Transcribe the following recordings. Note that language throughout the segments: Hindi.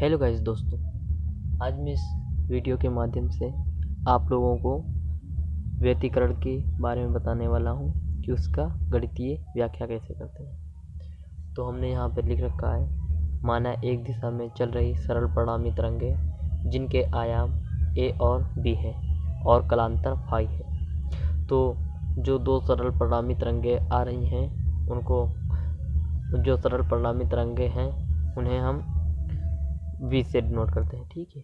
हेलो गाइस दोस्तों, आज मैं इस वीडियो के माध्यम से आप लोगों को व्यतिकरण के बारे में बताने वाला हूं कि उसका गणितीय व्याख्या कैसे करते हैं। तो हमने यहाँ पर लिख रखा है, माना एक दिशा में चल रही सरल परिणामी तरंगें जिनके आयाम a और b हैं और कलांतर फाई है। तो जो दो सरल परिणामी तरंगें आ रही हैं उनको, जो सरल परिणामी तरंगें हैं उन्हें हम v से डिनोट करते हैं। ठीक है,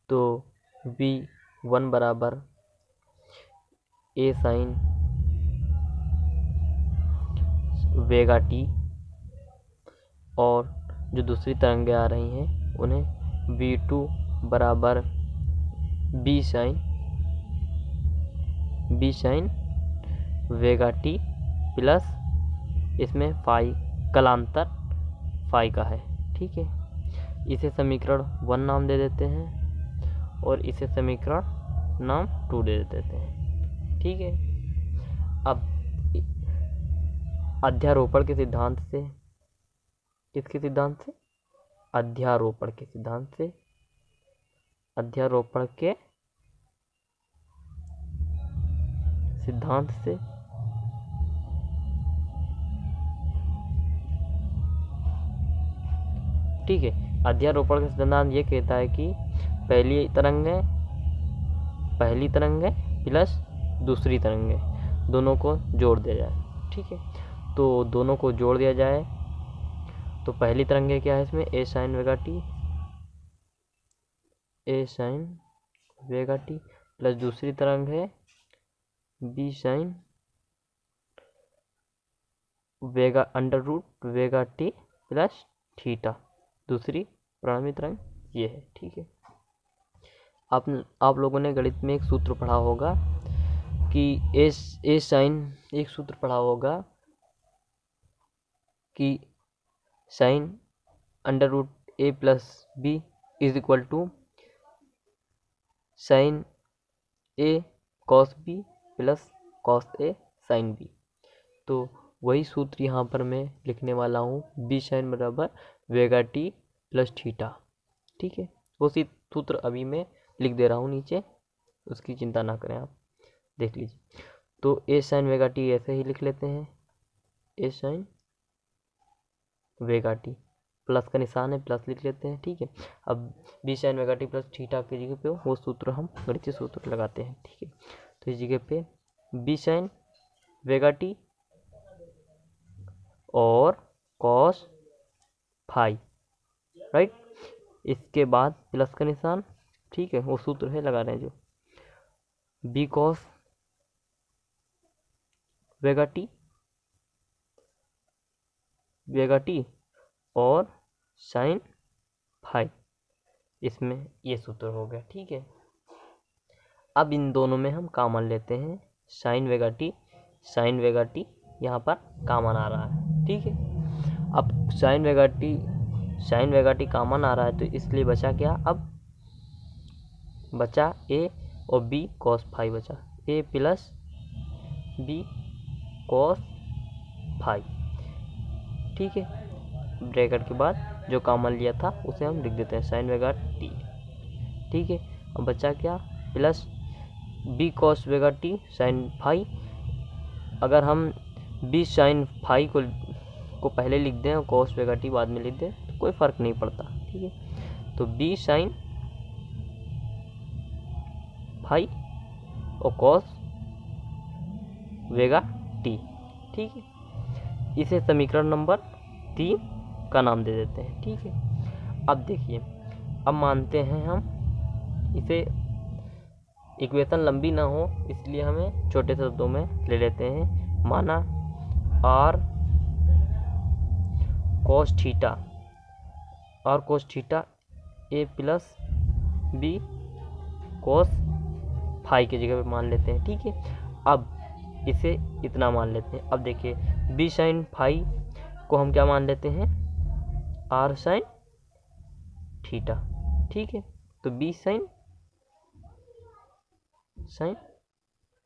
तो v1 बराबर a साइन वेगा t, और जो दूसरी तरंगें आ रही हैं उन्हें v2 बराबर b साइन वेगा t प्लस इसमें फाई, कलांतर फाई का है। ठीक है, इसे समीकरण 1 नाम दे देते हैं और इसे समीकरण नाम 2 दे देते हैं। ठीक है, अब अध्यारोपण के सिद्धांत से, किसके सिद्धांत से? अध्यारोपण के सिद्धांत से, अध्यारोपण के सिद्धांत से ठीक है, अध्यारोपण का सिद्धांत ये कहता है कि पहली तरंगें प्लस दूसरी तरंगें दोनों को जोड़ दिया जाए। ठीक है, तो दोनों को जोड़ दिया जाए तो पहली तरंगें क्या है इसमें? a sine omega t plus दूसरी तरंग है b sine omega under root omega t plus theta, दूसरी परिणामी तरंग ये है। ठीक है, आप लोगों ने गणित में एक सूत्र पढ़ा होगा कि ए साइन, एक सूत्र पढ़ा होगा कि sine under root a plus b is equal to sine a cos b plus cos a sine b. तो वही सूत्र यहाँ पर मैं लिखने वाला हूँ, बी साइन बराबर वेगा टी प्लस थीटा। ठीक है, वो सूत्र अभी मैं लिख दे रहा हूँ नीचे, उसकी चिंता ना करें, आप देख लीजिए। तो ए साइन वेगा टी ऐसे ही लिख लेते हैं, ए साइन वेगा टी, प्लस का निशान है, प्लस लिख लेते हैं। ठीक है, अब B sign omega t plus theta की जगह पे वो सूत्र हम गणितीय सूत्र लगाते हैं। ठीक है, तो इस जगह पे बी साइन वेगा टी और कॉस फाई, राइट, इसके बाद प्लस का निशान। ठीक है, वो सूत्र है लगा रहे हैं जो बी कॉस वेगा टी और साइन फाई, इसमें ये सूत्र हो गया। ठीक है, अब इन दोनों में हम कॉमन लेते हैं, साइन वेगा टी यहाँ पर कॉमन आ रहा है। ठीक है, अब साइन वेगा टी कॉमन आ रहा है तो इसलिए बचा क्या? अब बचा ए और बी कॉस फाई बचा, ए प्लस बी कॉस फाई। ठीक है, ब्रैकेट के बाद जो कॉमन लिया था उसे हम लिख देते हैं साइन वेगा टी। ठीक है, अब बचा क्या? Plus b cos omega T sine phi. अगर हम बी साइन फाई को पहले लिख दें और कॉस वेगा टी बाद में लिख दें तो कोई फ़र्क नहीं पड़ता। ठीक है, तो बी साइन फाई और कॉस वेगा टी। ठीक है, इसे समीकरण नंबर 3 का नाम दे देते हैं। ठीक है, अब देखिए, अब मानते हैं हम इसे, इक्वेशन लंबी ना हो इसलिए हमें छोटे शब्दों में ले लेते हैं। माना r cos theta a plus b cos phi की जगह पे मान लेते हैं। ठीक है, अब इसे इतना मान लेते हैं। अब देखिए, बी साइन फाई को हम क्या मान लेते हैं? R sine theta. ठीक है, तो बी साइन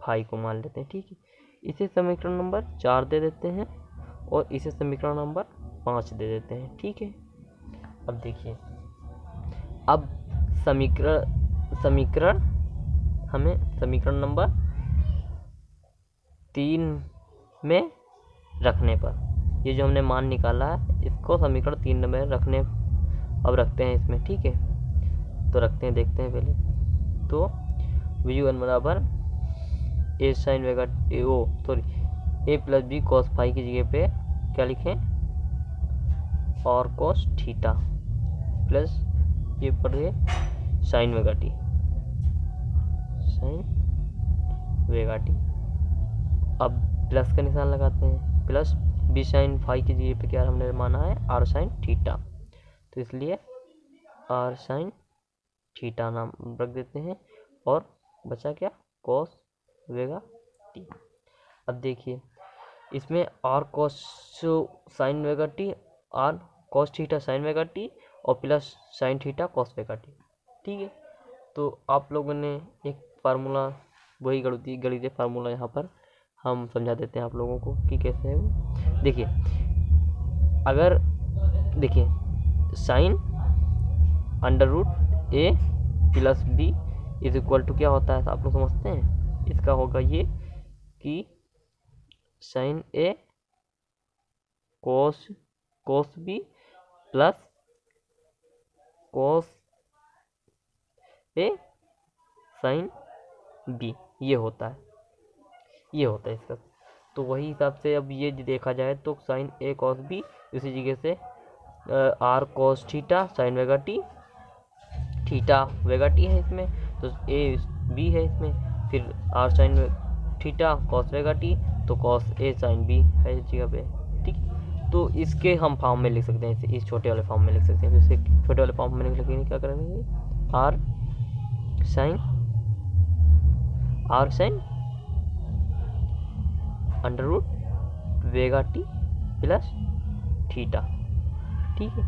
फाई को मान लेते हैं। ठीक है, इसे समीकरण नंबर 4 दे देते हैं और इसे समीकरण नंबर 5 दे देते हैं। ठीक है, अब देखिए, अब समीकरण हमें समीकरण नंबर 3 में रखने पर, ये जो हमने मान निकाला है इसको समीकरण 3 में रखने, अब रखते हैं इसमें, ठीक है। तो रखते हैं, देखते हैं पहले। तो v1 बराबर ए साइन वेगा ए प्लस बी कॉस फाई की जगह पे क्या लिखें, और कॉस थीटा प्लस ये पर साइन वेगा टी, अब प्लस का निशान लगाते हैं, प्लस बी साइन फाई की जगह पे क्या हमने माना है, आर साइन थीटा, तो इसलिए आर साइन थीटा नाम रख देते हैं, और बचा क्या, कॉस वेगा टी। अब देखिए इसमें r cos sine omega t, r cos theta sine omega t, और plus sine theta cos omega t, ठीक है। तो आप लोगों ने एक फार्मूला, वही गणितीय फार्मूला यहाँ पर हम समझा देते हैं आप लोगों को कि कैसे है वो। देखिए अगर देखिए sine under root a plus b is equal to क्या होता है, आप लोग समझते हैं, इसका होगा ये कि साइन ए कोस बी प्लस कोस ए साइन बी, ये होता है इसका। तो वही हिसाब से अब ये देखा जाए तो साइन ए कॉस बी, इसी जगह से r cos theta sine omega t, theta omega t है इसमें, तो ए बी है इसमें, फिर r sine theta cos omega t, तो कॉस ए साइन बी है इस जगह पे, ठीक। तो इसके हम फॉर्म में लिख सकते हैं, इसे इस छोटे वाले फॉर्म में लिख सकते हैं। तो इसे छोटे वाले फॉर्म में लिखेंगे, क्या करेंगे, r sine under root omega t plus theta, ठीक है।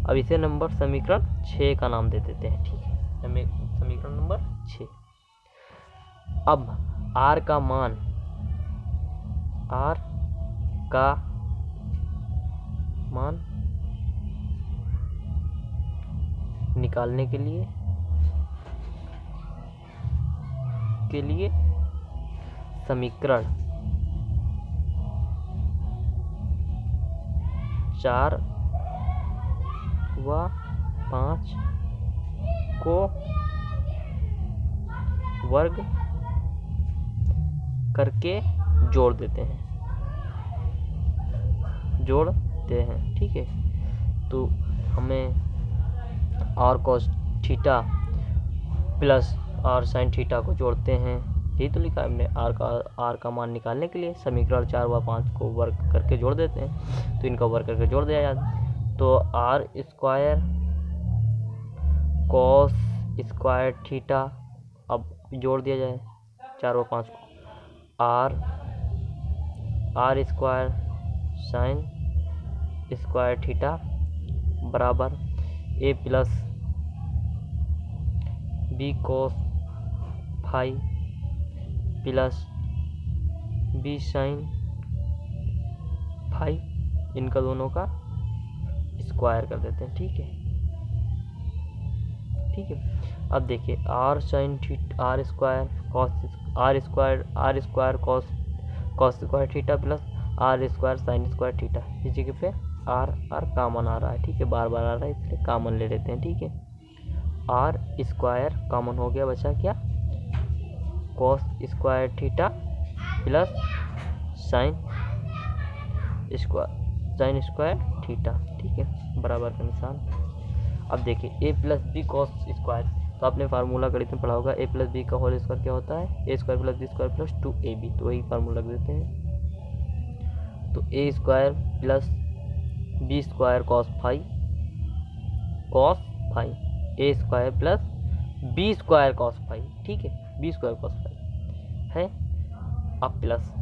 अब इसे नंबर समीकरण 6 का नाम दे देते हैं, ठीक है, समीकरण नंबर 6। अब आर का मान निकालने के लिए समीकरण 4 व 5 को वर्ग करके जोड़ देते हैं, ठीक है। तो हमें r cos theta plus r sine theta को जोड़ते हैं, यही तो लिखा है हमने। आर का मान निकालने के लिए समीकरण 4 व 5 को वर्ग करके जोड़ देते हैं, तो इनका वर्ग करके जोड़ दिया जाता है। तो r square cos square theta, अब जोड़ दिया जाए 4 व 5 को, r square sine square theta बराबर a plus b cos phi plus b sine phi, इनका दोनों का स्क्वायर कर देते हैं, ठीक है। अब देखिए r sine theta r square cos square theta plus r square sine square theta, इस जगह पे आर कॉमन आ रहा है, ठीक है, बार बार आ रहा है इसलिए कॉमन ले लेते हैं, ठीक है। आर स्क्वायर कॉमन हो गया, बचा क्या, cos square theta plus sine square theta, ठीक है, बराबर का निशान। अब देखिए a plus b cos square, तो आपने फार्मूला गणित में पढ़ा होगा, ए प्लस बी का होल स्क्वायर क्या होता है, a square plus b square plus 2ab, तो वही फार्मूला रख देते हैं। तो a square plus b square cos phi, a square plus b square cos phi, ठीक है, बी स्क्वायर कॉस फाई है, अब plus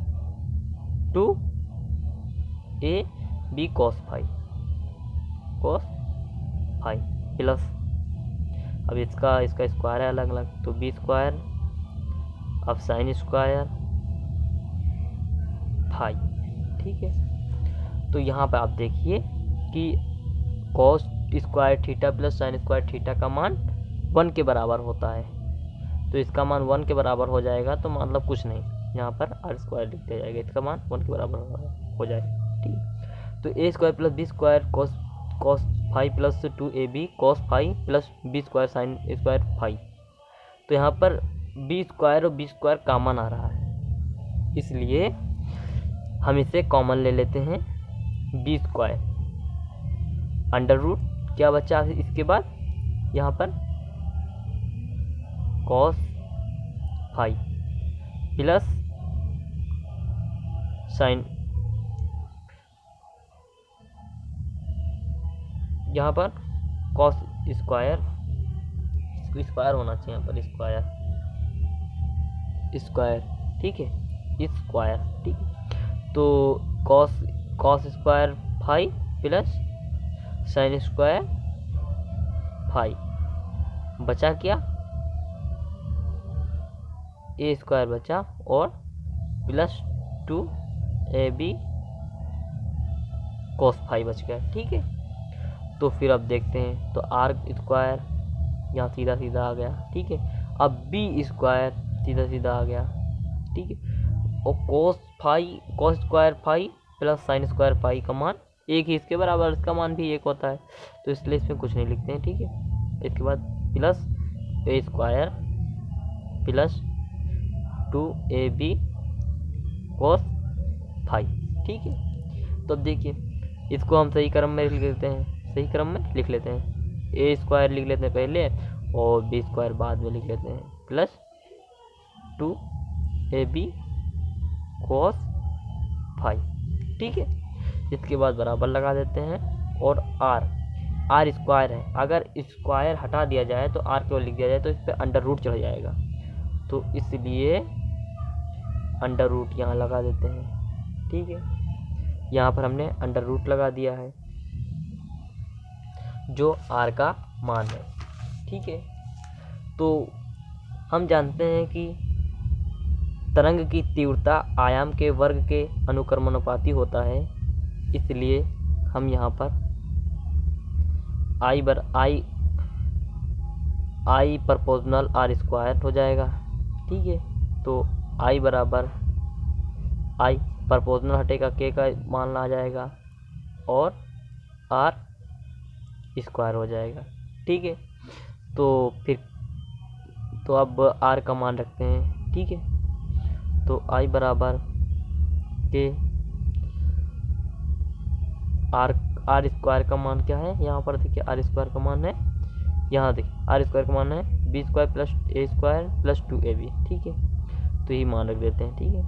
2ab cos phi plus, अब इसका स्क्वायर है अलग अलग, तो बी स्क्वायर, अब साइन स्क्वायर फाई, ठीक है। तो यहाँ पे आप देखिए कि cos square theta plus sine square theta का मान 1 के बराबर होता है। तो इसका मान 1 के बराबर हो जाएगा, तो मतलब कुछ नहीं, यहाँ पर आर स्क्वायर लिख दिया जाएगा, इसका मान 1 के बराबर हो जाएगा। ठीक है, तो a square plus b square cos five plus 2ab cos five plus b square sine square five. तो यहाँ पर बी स्क्वायर और बी स्क्वायर कॉमन आ रहा है, इसलिए हम इसे कॉमन ले लेते हैं। बी स्क्वायर अंडर रूट क्या बचा इसके बाद, यहाँ पर कॉस फाइव प्लस साइन, यहाँ पर कॉस स्क्वायर, स्क्वायर होना चाहिए यहाँ पर स्क्वायर, ठीक है, स्क्वायर, ठीक है। तो cos square five plus sine square five, बचा क्या, ए स्क्वायर बचा और प्लस 2ab कॉस फाइव बच गया। ठीक है, तो फिर अब देखते हैं, तो आर स्क्वायर यहाँ सीधा सीधा आ गया। ठीक है, अब बी स्क्वायर सीधा सीधा आ गया। ठीक है, और cos square five plus sine square five का मान एक ही, इसके बराबर इसका मान भी एक होता है, तो इसलिए इसमें कुछ नहीं लिखते हैं। ठीक है, इसके बाद plus a square plus 2ab cos five. ठीक है, तो अब देखिए इसको हम सही क्रम में लिख लेते हैं, सही क्रम में लिख लेते हैं। ए स्क्वायर लिख लेते हैं पहले और बी स्क्वायर बाद में लिख लेते हैं, प्लस 2ab कॉस फाइव। ठीक है, इसके बाद बराबर लगा देते हैं, और आर स्क्वायर है, अगर स्क्वायर हटा दिया जाए तो आर केवल लिख दिया जाए तो इस पर अंडर रूट चढ़ जाएगा, तो इसलिए अंडर रूट यहाँ लगा देते हैं। ठीक है, यहाँ पर हमने अंडर रूट लगा दिया है जो आर का मान है। ठीक है, तो हम जानते हैं कि तरंग की तीव्रता आयाम के वर्ग के अनुक्रमानुपाती होता है, इसलिए हम यहाँ पर आई प्रोपोर्शनल आर स्क्वायर हो जाएगा। ठीक है, तो आई बराबर आई प्रोपोर्शनल हटेगा के का मान आ जाएगा और आर स्क्वायर हो जाएगा। ठीक है, तो फिर तो अब आर का मान रखते हैं। ठीक है, तो आई बराबर के आर स्क्वायर का मान क्या है, यहाँ पर देखिए आर स्क्वायर का मान है, यहाँ देखिए आर स्क्वायर का मान है B square plus a square plus 2ab। ठीक है, तो यही मान रख देते हैं। ठीक है,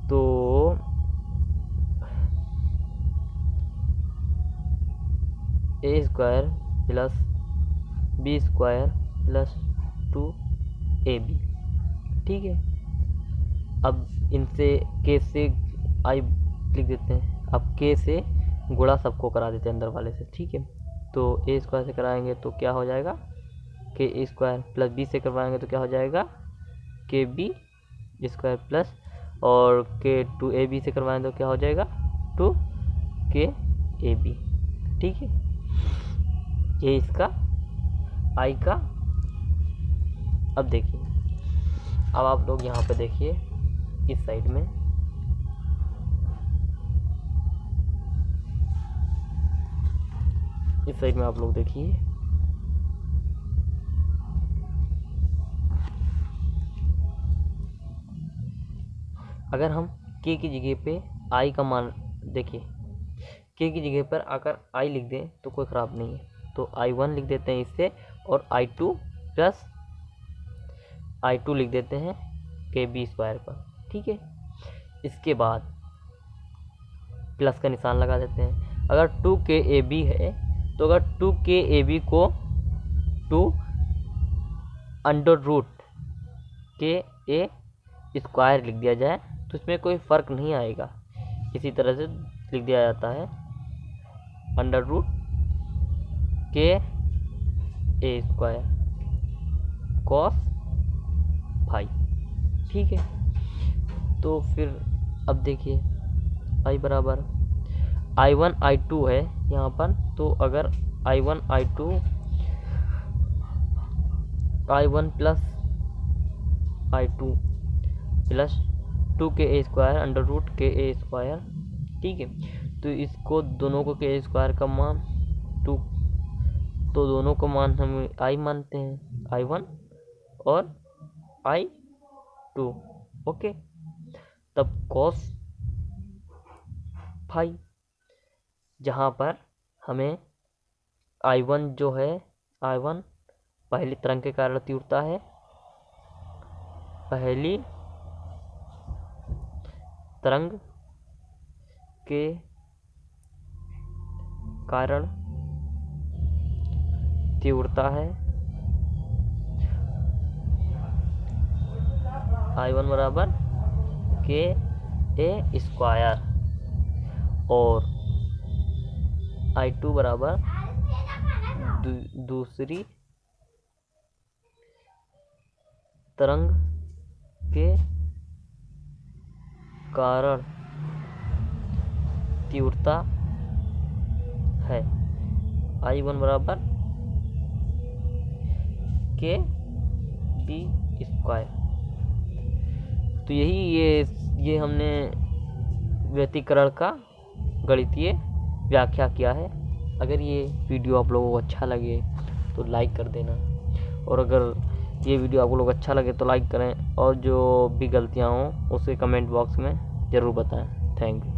तो a square plus b square plus 2ab। ठीक है, अब इनसे के से आई लिख देते हैं, अब के से गुणा सबको करा देते हैं अंदर वाले से। ठीक है, तो ए स्क्वायर से कराएंगे तो क्या हो जाएगा, के ए स्क्वायर प्लस बी से करवाएंगे तो क्या हो जाएगा, के बी स्क्वायर प्लस, और के 2ab से करवाएंगे तो क्या हो जाएगा, 2kab। ठीक है, ये इसका आई का। अब देखिए, अब आप लोग यहाँ पे देखिए इस साइड में, इस साइड में आप लोग देखिए, अगर हम के की जगह पे आई का मान देखिए, के की जगह पर अगर आई लिख दें तो कोई ख़राब नहीं है, तो I1 लिख देते हैं इससे, और I2 प्लस I2 लिख देते हैं के बी स्क्वायर पर। ठीक है, इसके बाद प्लस का निशान लगा देते हैं। अगर 2kab है तो अगर 2kab को 2 अंडर रूट के ए स्क्वायर लिख दिया जाए तो इसमें कोई फ़र्क नहीं आएगा, इसी तरह से लिख दिया जाता है अंडर रूट के ए स्क्वायर कॉस फाइव। ठीक है, तो फिर अब देखिए आई बराबर I1 I2 है यहाँ पर, तो अगर I1 I2 I1 plus I2 plus 2ka² under root ka²। ठीक है, तो इसको दोनों को ka² का मान 2, तो दोनों को मान हम I मानते हैं, I1 और I2। ओके, तब cos फाई, जहाँ पर हमें I1 जो है, I1 पहली तरंग के कारण तीव्रता है, पहली तरंग के कारण तीव्रता है, I1 बराबर ka² और I2 बराबर दूसरी तरंग के कारण तीव्रता है, I1 बराबर kb²। तो ये हमने व्यतिकरण का गणितीय व्याख्या किया है। अगर ये वीडियो आप लोगों को अच्छा लगे तो लाइक कर देना, और अगर ये वीडियो आप लोग अच्छा लगे तो लाइक करें, और जो भी गलतियाँ हों उसे कमेंट बॉक्स में ज़रूर बताएं। Thank you.